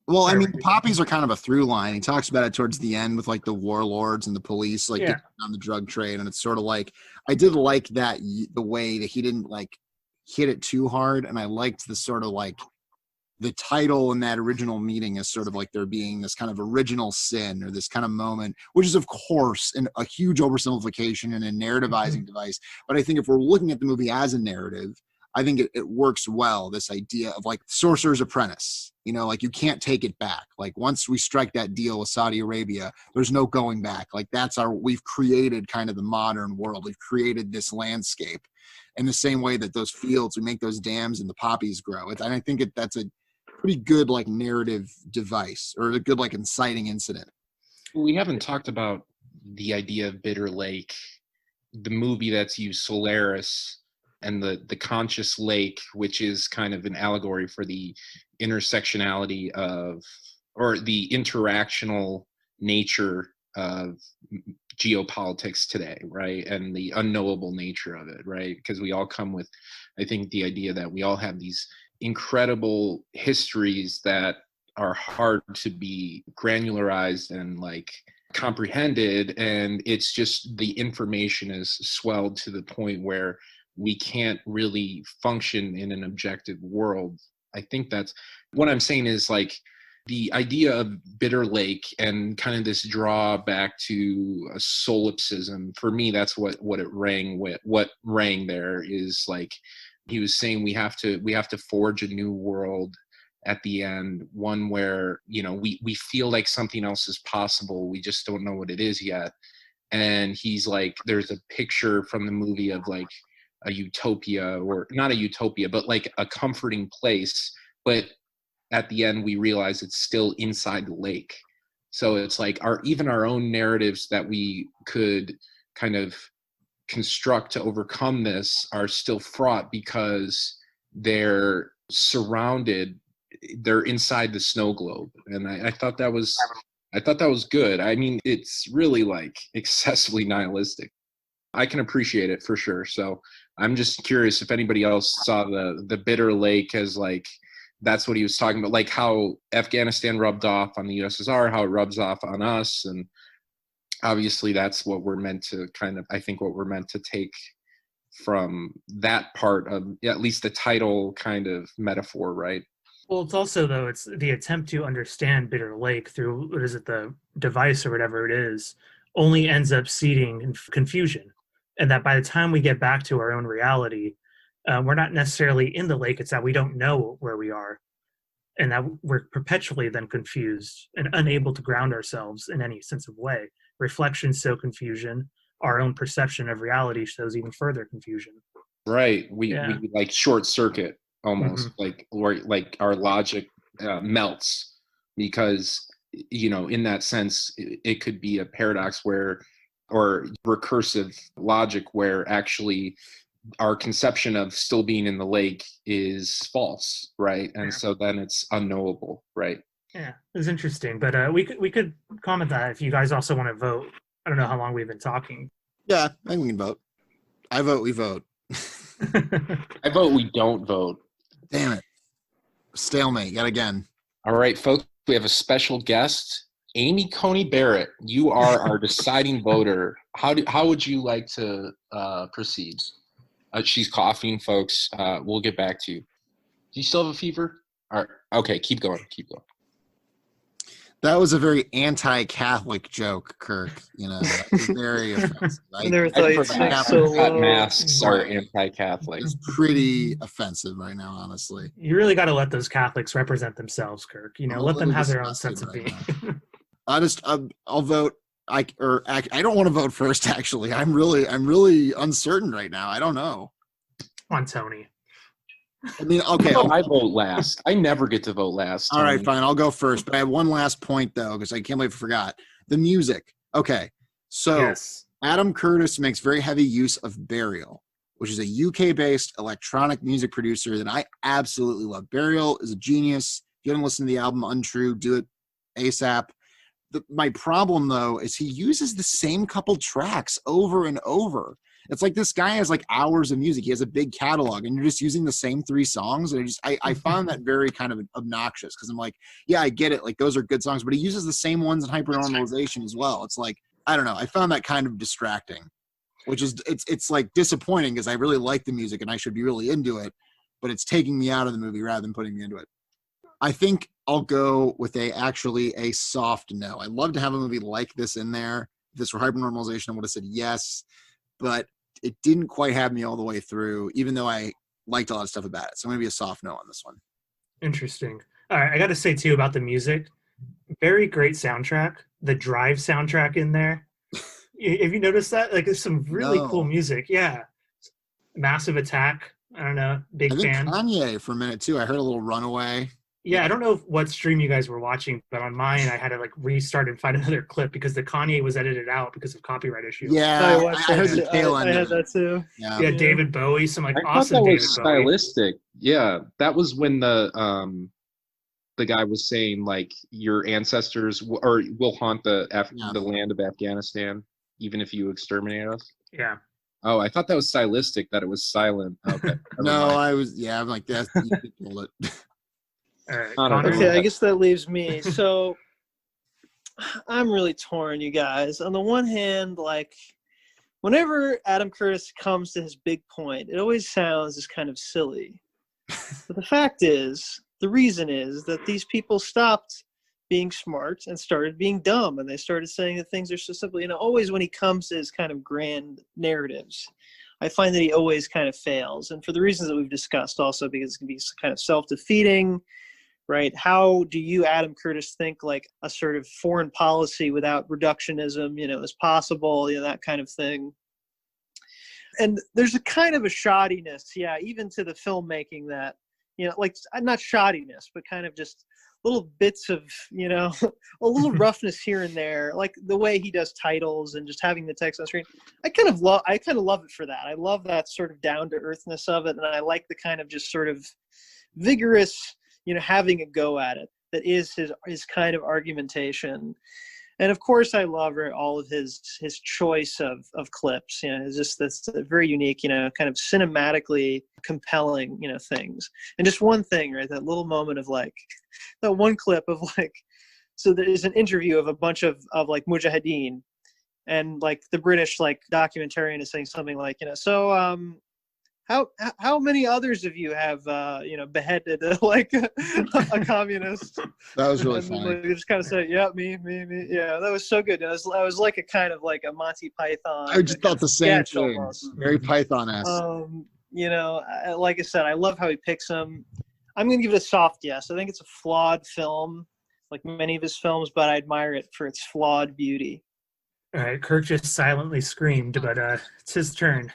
Well, I mean, the poppies are kind of a through line. He talks about it towards the end with like the warlords and the police, like getting on the drug trade. And it's sort of like, I did like that, the way that he didn't like hit it too hard. And I liked the sort of like the title in that original meeting is sort of like there being this kind of original sin or this kind of moment, which is of course a huge oversimplification and a narrativizing device. But I think if we're looking at the movie as a narrative, I think it works well, this idea of like Sorcerer's Apprentice, like you can't take it back. Like once we strike that deal with Saudi Arabia, there's no going back. Like we've created kind of the modern world. We've created this landscape in the same way that those fields, we make those dams and the poppies grow. And I think that's a pretty good like narrative device or a good like inciting incident. We haven't talked about the idea of Bitter Lake, the movie that's used Solaris, and the conscious lake, which is kind of an allegory for the intersectionality of, or the interactional nature of geopolitics today, right? And the unknowable nature of it, right? Because we all come with, I think, the idea that we all have these incredible histories that are hard to be granularized and like comprehended. And it's just the information is swelled to the point where we can't really function in an objective world. I think that's what I'm saying is like the idea of Bitter Lake and kind of this draw back to a solipsism. For me, that's what it rang with. What rang there is like he was saying we have to forge a new world at the end, one where we feel like something else is possible. We just don't know what it is yet. And he's like, there's a picture from the movie of like a utopia, or not a utopia, but like a comforting place. But at the end, we realize it's still inside the lake. So it's like even our own narratives that we could kind of construct to overcome this are still fraught because they're inside the snow globe. And I thought that was good. I mean, it's really like excessively nihilistic. I can appreciate it for sure. So I'm just curious if anybody else saw the Bitter Lake as like, that's what he was talking about, like how Afghanistan rubbed off on the USSR, how it rubs off on us. And obviously that's what we're meant to take from that part of at least the title kind of metaphor, right? Well, it's also, though, it's the attempt to understand Bitter Lake through, what is it, the device or whatever it is, only ends up seeding confusion. And that by the time we get back to our own reality, we're not necessarily in the lake. It's that we don't know where we are. And that we're perpetually then confused and unable to ground ourselves in any sense of way. Reflections sow confusion. Our own perception of reality shows even further confusion. Right. We like short circuit almost, or like our logic melts because, in that sense, it could be a paradox or recursive logic where actually our conception of still being in the lake is false, right? And so then it's unknowable, right? Yeah, it was interesting, but we could comment that if you guys also want to vote. I don't know how long we've been talking. Yeah, I think we can vote. I vote we vote. I vote we don't vote. Damn it. Stalemate yet again. All right, folks, we have a special guest, Amy Coney Barrett. You are our deciding voter. How would you like to proceed? She's coughing, folks. We'll get back to you. Do you still have a fever? All right. Okay, keep going. That was a very anti-Catholic joke, Kirk. You know, that was very offensive. I never I thought you'd forgot, sing I so forgot low. masks are anti-Catholic. It's pretty offensive right now, honestly. You really got to let those Catholics represent themselves, Kirk. You know, I'm a let them little have their own disgusted sense of right being. I'll vote. I don't want to vote first. Actually, I'm really uncertain right now. I don't know. On Tony. I mean, okay. Oh, I vote last. I never get to vote last. All right, Tony. fine. I'll go first. But I have one last point though, because I can't believe I forgot the music. Okay, so Yes. Adam Curtis makes very heavy use of Burial, which is a UK-based electronic music producer that I absolutely love. Burial is a genius. If you haven't listened to the album Untrue, do it ASAP. My problem though is he uses the same couple tracks over and over. It's like this guy has like hours of music. He has a big catalog and you're just using the same 3 songs. And I found that very kind of obnoxious because I'm like, yeah, I get it. Like those are good songs, but he uses the same ones in Hypernormalization as well. It's like, I don't know. I found that kind of distracting, which is, it's like disappointing because I really like the music and I should be really into it, but it's taking me out of the movie rather than putting me into it. I think I'll go with a soft no. I'd love to have a movie like this in there. If this were Hypernormalization, I would have said yes, but it didn't quite have me all the way through, even though I liked a lot of stuff about it. So I'm going to be a soft no on this one. Interesting. All right, I got to say too about the music. Very great soundtrack. The Drive soundtrack in there. Have you noticed that? Like, there's some really cool music. Yeah. Massive Attack. I don't know. Big I think fan. Kanye for a minute too. I heard a little Runaway. Yeah, I don't know what stream you guys were watching, but on mine, I had to like restart and find another clip because the Kanye was edited out because of copyright issues. Yeah, watched I heard that the too. tail end. I had that too. Yeah. Yeah, David Bowie, some like I thought awesome that David was Bowie. stylistic. Yeah, that was when the guy was saying like your ancestors will haunt the land of Afghanistan even if you exterminate us. Yeah. Oh, I thought that was stylistic that it was silent. Okay. No, I'm like that. You killed it. All right. I don't know. Okay, I guess that leaves me. So I'm really torn, you guys. On the one hand, like whenever Adam Curtis comes to his big point, it always sounds as kind of silly. But the fact is, the reason is that these people stopped being smart and started being dumb, and they started saying that things are so simple. You know, always when he comes to his kind of grand narratives, I find that he always kind of fails. And for the reasons that we've discussed also, because it can be kind of self-defeating, right? How do you, Adam Curtis, think like a sort of foreign policy without reductionism, you know, is possible, you know, that kind of thing. And there's a kind of a shoddiness, yeah, even to the filmmaking that, you know, like not shoddiness, but kind of just little bits of, you know, a little roughness here and there, like the way he does titles and just having the text on screen. I kind of love it for that. I love that sort of down to earthness of it. And I like the kind of just sort of vigorous, you know, having a go at it that is his kind of argumentation. And of course, I love all of his choice of clips. You know, it's just this very unique, you know, kind of cinematically compelling, you know, things. And just one thing, right? That little moment of like, that one clip of like, so there's an interview of a bunch of like mujahideen, and like the British like documentarian is saying something like, you know, so how many others of you have you know, beheaded like a communist? That was really and funny. like, they just kind of say, yeah, me. Yeah, that was so good. I was like a kind of like a Monty Python. I just thought the same sketch thing. almost. Very Python-esque. You know, like I said, I love how he picks them. I'm going to give it a soft yes. I think it's a flawed film, like many of his films, but I admire it for its flawed beauty. All right. Kirk just silently screamed, but it's his turn.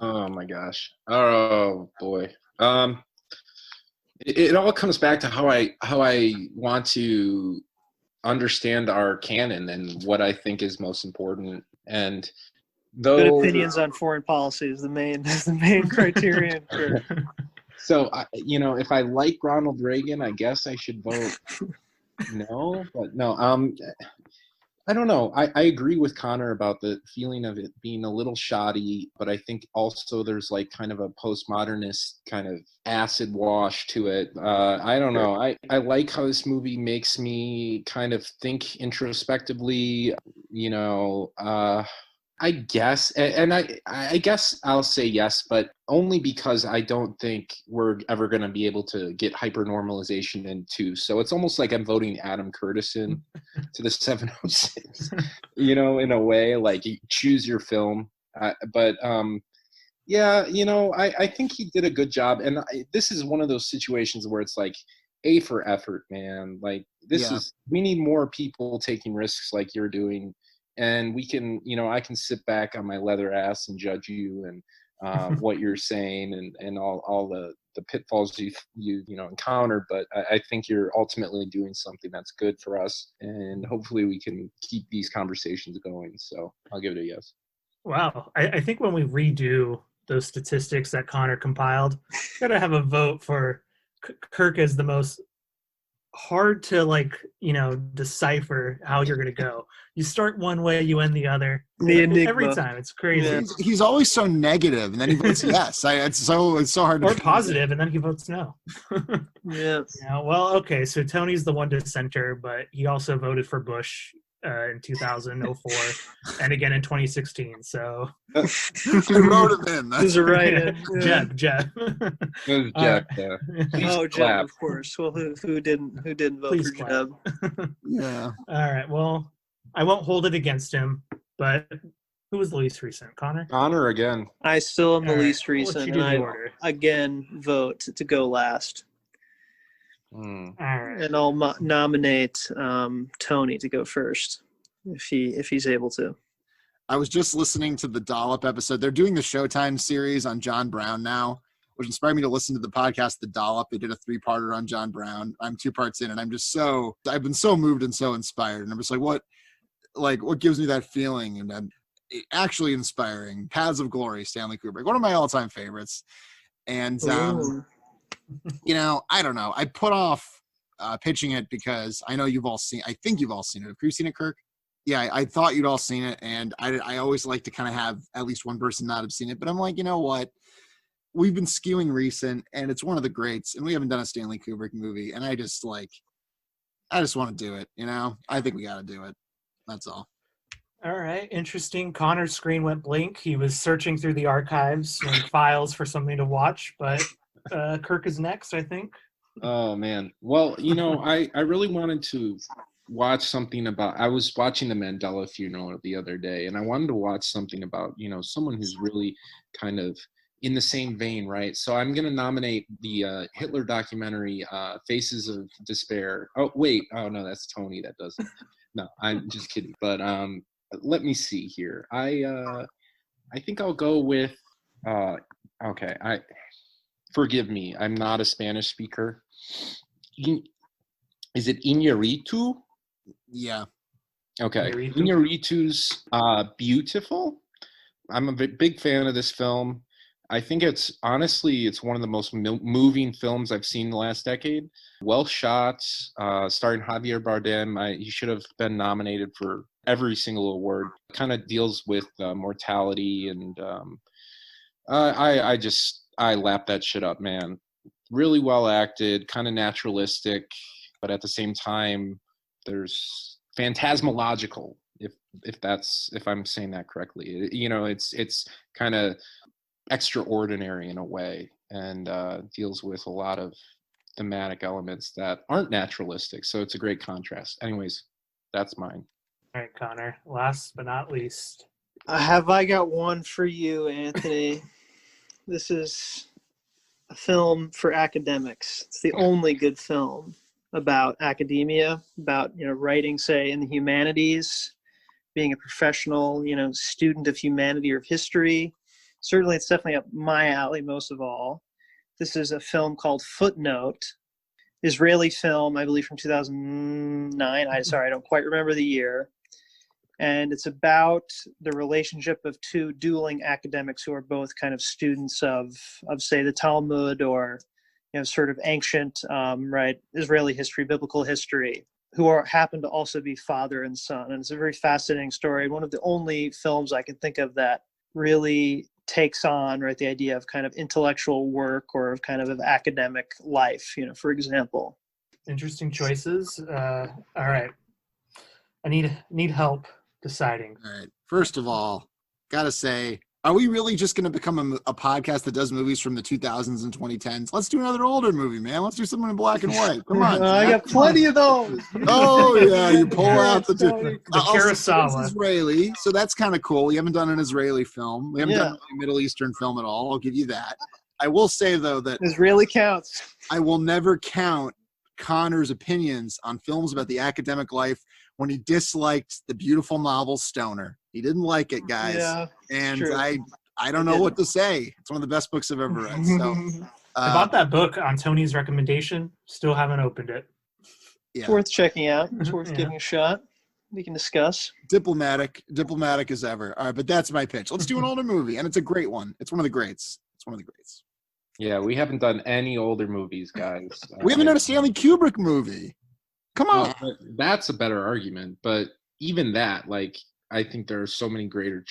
Oh my gosh. Oh boy. It all comes back to how I want to understand our canon and what I think is most important. And though Good opinions on foreign policy is the main criterion for. So you know, if I like Ronald Reagan, I guess I should vote no. But no. I don't know. I agree with Connor about the feeling of it being a little shoddy, but I think also there's like kind of a postmodernist kind of acid wash to it. I don't know. I like how this movie makes me kind of think introspectively, you know, I guess, and I guess I'll say yes, but only because I don't think we're ever going to be able to get hypernormalization in 2. So it's almost like I'm voting Adam Curtis in to the 706, in a way, like you choose your film. Yeah, I think he did a good job. And this is one of those situations where it's like A for effort, man. Like we need more people taking risks like you're doing. And we can, I can sit back on my leather ass and judge you and what you're saying and all the pitfalls you encounter. But I think you're ultimately doing something that's good for us. And hopefully we can keep these conversations going. So I'll give it a yes. Wow. I think when we redo those statistics that Connor compiled, got to have a vote for Kirk as the most hard to decipher how you're going to go. You start one way, you end the other. The enigma. Every time. It's crazy. Yeah. He's always so negative, and then he votes yes. It's so hard to or positive, and then he votes no. Yeah. Well, okay, so Tony's the one dissenter, but he also voted for Bush in 2004 and again in 2016. So I wrote him in. Who's a write-in? Jeb. It was Jeb, yeah. Oh, clap. Jeb, of course. Well, who didn't vote Please for clap. Jeb? Yeah. All right. Well, I won't hold it against him, but who was the least recent? Connor? Connor again. I still am the All right, least we'll let recent, you do and the I order. again vote to go last. Hmm. All right. And I'll nominate Tony to go first if he's able to. I was just listening to the Dollop episode. They're doing the Showtime series on John Brown now, which inspired me to listen to the podcast, The Dollop. They did a 3-parter on John Brown. I'm 2 parts in, and I've been so moved and so inspired. And I'm just what gives me that feeling? And I'm actually inspiring. Paths of Glory, Stanley Kubrick, one of my all-time favorites. And, I don't know. I put off pitching it because I think you've all seen it. Have you seen it, Kirk? Yeah, I thought you'd all seen it, and I always like to kind of have at least one person not have seen it. But I'm like, you know what? We've been skewing recent, and it's one of the greats, and we haven't done a Stanley Kubrick movie, and I just want to do it. I think we got to do it. That's all. All right. Interesting. Connor's screen went blank. He was searching through the archives and files for something to watch, but Kirk is next, I think. Oh, man. Well, I really wanted to watch something about, I was watching the Mandela Funeral the other day, and I wanted to watch something about, someone who's really kind of in the same vein, right? So I'm going to nominate the Hitler documentary, Faces of Despair. Oh, wait. Oh, no, that's Tony that does it. No, I'm just kidding. But let me see here. I think I'll go with, okay, forgive me, I'm not a Spanish speaker. Is it Iñárritu? Yeah. Okay. Iñárritu. Iñárritu's Beautiful. I'm a big fan of this film. I think it's one of the most moving films I've seen in the last decade. Well shot, starring Javier Bardem. He should have been nominated for every single award. Kind of deals with mortality, and I lap that shit up, man. Really well acted, kind of naturalistic, but at the same time, there's phantasmological. If I'm saying that correctly, it's kind of extraordinary in a way, and deals with a lot of thematic elements that aren't naturalistic. So it's a great contrast. Anyways, that's mine. All right, Connor. Last but not least. Have I got one for you, Anthony? This is a film for academics. It's the only good film about academia, about writing, say, in the humanities, being a professional, student of humanity or of history. Certainly, it's definitely up my alley most of all. This is a film called Footnote, Israeli film, I believe from 2009. I don't quite remember the year. And it's about the relationship of 2 dueling academics who are both kind of students of say, the Talmud or, sort of ancient, Israeli history, biblical history, who happen to also be father and son. And it's a very fascinating story. One of the only films I can think of that really takes on, the idea of kind of intellectual work or of kind of academic life, for example. Interesting choices. All right. I need help deciding. All right. First of all, gotta say, are we really just going to become a podcast that does movies from the 2000s and 2010s? Let's do another older movie, man. Let's do something in black and white. Come on. I got plenty of those. Oh, yeah. You pull out the Kurosawa. It's Israeli, so that's kind of cool. We haven't done an Israeli film. We haven't done a Middle Eastern film at all. I'll give you that. I will say, though, that Israeli counts. I will never count Connor's opinions on films about the academic life when he disliked the beautiful novel Stoner. He didn't like it, guys. Yeah, and true. I don't know what to say. It's one of the best books I've ever read. So I bought that book on Tony's recommendation. Still haven't opened it. Yeah. It's worth checking out. It's worth giving a shot. We can discuss. Diplomatic as ever. All right, but that's my pitch. Let's do an older movie, and it's a great one. It's one of the greats. Yeah, we haven't done any older movies, guys. We haven't done a Stanley Kubrick movie. Come on. That's a better argument, but even that, like, I think there are so many better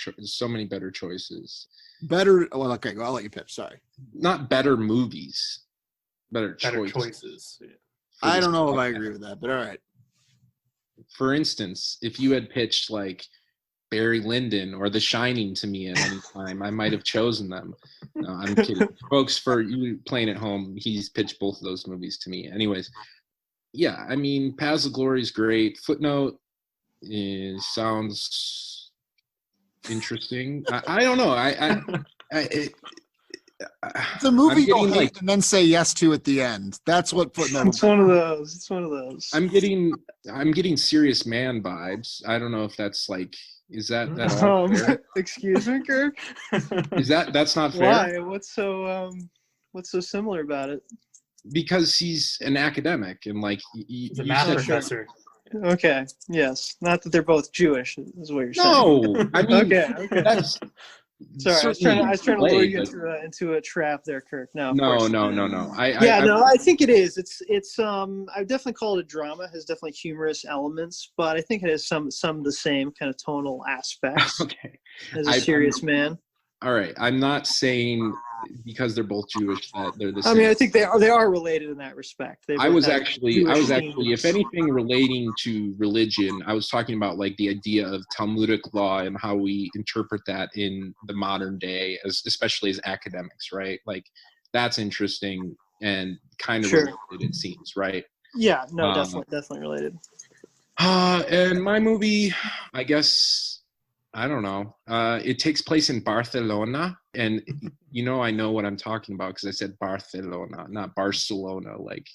choices. Well, okay, I'll let you pitch. Sorry. Not better movies, better choices. I don't know if I agree with that, but all right. For instance, if you had pitched like Barry Lyndon or The Shining to me at any time, I might have chosen them. No, I'm kidding. Folks, for you playing at home, he's pitched both of those movies to me. Anyways, yeah, I mean, Paths of Glory is great. Footnote sounds interesting. I don't know. It's a movie you'll hate and then say yes to at the end. That's what Footnote. It's one of those. I'm getting Serious Man vibes. I don't know if that's like. Is that all fair? Excuse me, Kirk? That's not fair? Why? What's so similar about it? Because he's an academic and like he's a math professor. Okay. Yes. Not that they're both Jewish, is what you're saying. No. I mean, okay. That's sorry. I was trying to lure you into a trap there, Kirk. No. I think it is. It's I definitely call it a drama. It has definitely humorous elements, but I think it has some of the same kind of tonal aspects. Okay. As a Serious Man. All right. I'm not saying because they're both Jewish that they're the same. I mean, I think they are related in that respect. I was actually, if anything relating to religion, I was talking about like the idea of Talmudic law and how we interpret that in the modern day, especially as academics, right? Like that's interesting and kind of related, it seems, right? Yeah, no, definitely related. And my movie, I guess, I don't know. It takes place in Barcelona, and I know what I'm talking about because I said Barcelona, not Barcelona, like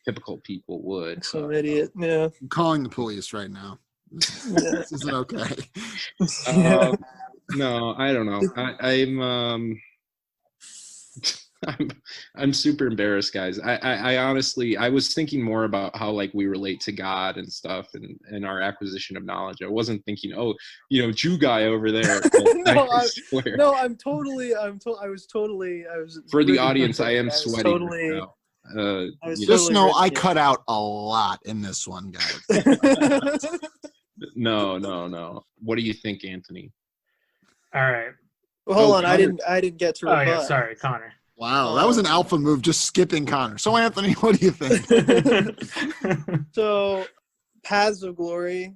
typical people would. Some idiot. Yeah. I'm calling the police right now. This isn't okay. No, I don't know. I'm super embarrassed, guys. I honestly, I was thinking more about how like we relate to God and stuff and our acquisition of knowledge. I wasn't thinking, Jew guy over there. I was for the audience, I am sweating. Just know I cut out a lot in this one, guys. No. What do you think, Anthony? All right. Well, hold on. Connor. I didn't get to rebut. Oh yeah, sorry, Connor. Wow, that was an alpha move, just skipping Connor. So, Anthony, what do you think? So, Paths of Glory,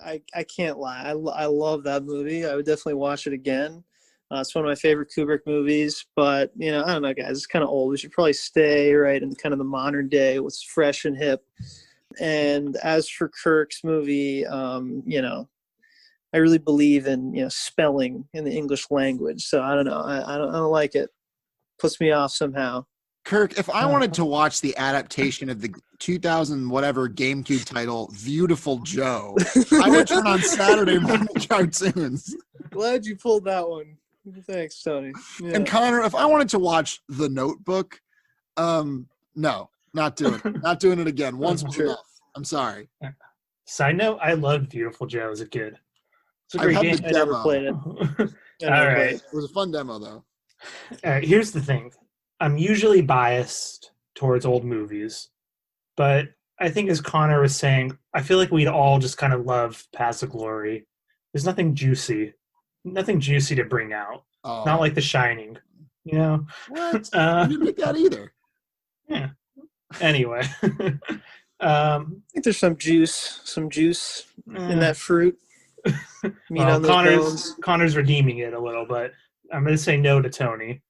I can't lie. I love that movie. I would definitely watch it again. It's one of my favorite Kubrick movies, but, I don't know, guys. It's kind of old. We should probably stay right in kind of the modern day, what's fresh and hip. And as for Kirk's movie, I really believe in, spelling in the English language. So, I don't know. I don't like it. Puts me off somehow. Kirk, if I wanted to watch the adaptation of the 2000 whatever GameCube title, Beautiful Joe, I would turn on Saturday morning cartoons. Glad you pulled that one. Thanks, Tony. Yeah. And Connor, if I wanted to watch The Notebook, no, not doing it. Not doing it again. Once was enough. I'm sorry. Side note, I loved Beautiful Joe as a kid. It's a great game. I never played it. All right. It was a fun demo, though. All right, here's the thing. I'm usually biased towards old movies, but I think as Connor was saying, I feel like we'd all just kind of love Paths of Glory. There's nothing juicy to bring out. Oh. Not like The Shining, What? I didn't make that either. Yeah. Anyway. I think there's some juice in that fruit. Meat on those bones. Connor's redeeming it a little, but I'm going to say no to Tony.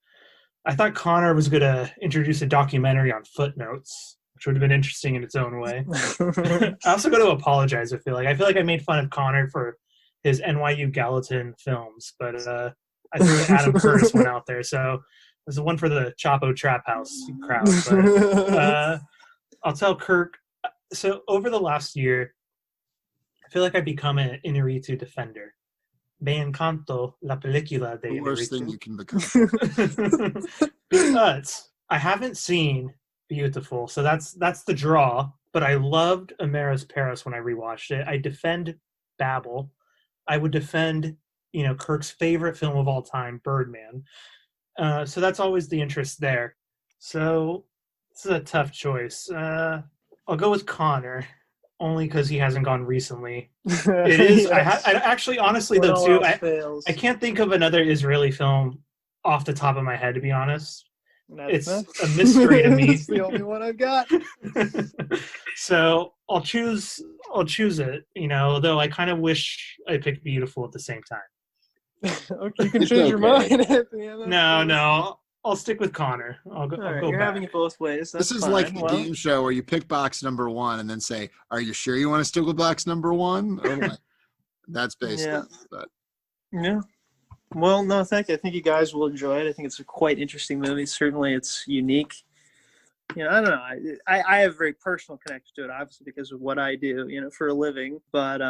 I thought Connor was going to introduce a documentary on footnotes, which would have been interesting in its own way. I also got to apologize. I feel like I made fun of Connor for his NYU Gallatin films, but I threw an Adam Curtis one out there. So there's one for the Chapo Trap House crowd. But I'll tell Kirk. So over the last year, I feel like I've become an Inarritu defender. Me encanto la película de The worst thing Inarritu. you can become. Because I haven't seen Beautiful, so that's the draw. But I loved Amaris Paris when I rewatched it. I defend Babel. I would defend, Kirk's favorite film of all time, Birdman. So that's always the interest there. So this is a tough choice. I'll go with Connor, only because he hasn't gone recently. It is. Yes. I actually, honestly, When though, all too, else fails. I can't think of another Israeli film off the top of my head, to be honest. It's a mystery to me. It's the only one I've got. So I'll choose it, though I kind of wish I picked Beautiful at the same time. Okay, you can It's change your okay. mind, Anthony. No, I'll stick with Connor. I'll go You're back. having it both ways. That's This is fine. like a Well, game show where you pick box number 1 and then say, "Are you sure you want to stick with box number 1?" Or what? That's basically. Yeah. But Yeah. Well, no, thank you. I think you guys will enjoy it. I think it's a quite interesting movie. Certainly, it's unique. I don't know. I have a very personal connection to it, obviously, because of what I do, for a living. But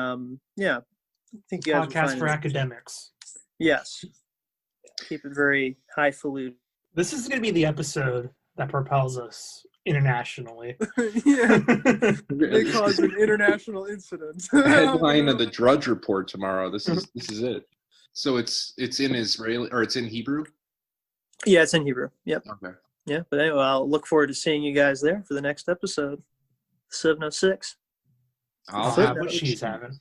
yeah, I think you guys will Podcast find for it. academics. Yes. Keep it very highfalutin. This is going to be the episode that propels us internationally. Yeah. They caused an international incident. Headline of the Drudge Report tomorrow. This is it. So it's in Israeli or it's in Hebrew. Yeah, it's in Hebrew. Yep. Okay. Yeah, but anyway, I'll look forward to seeing you guys there for the next episode. 706. I'll have have what it. she's having.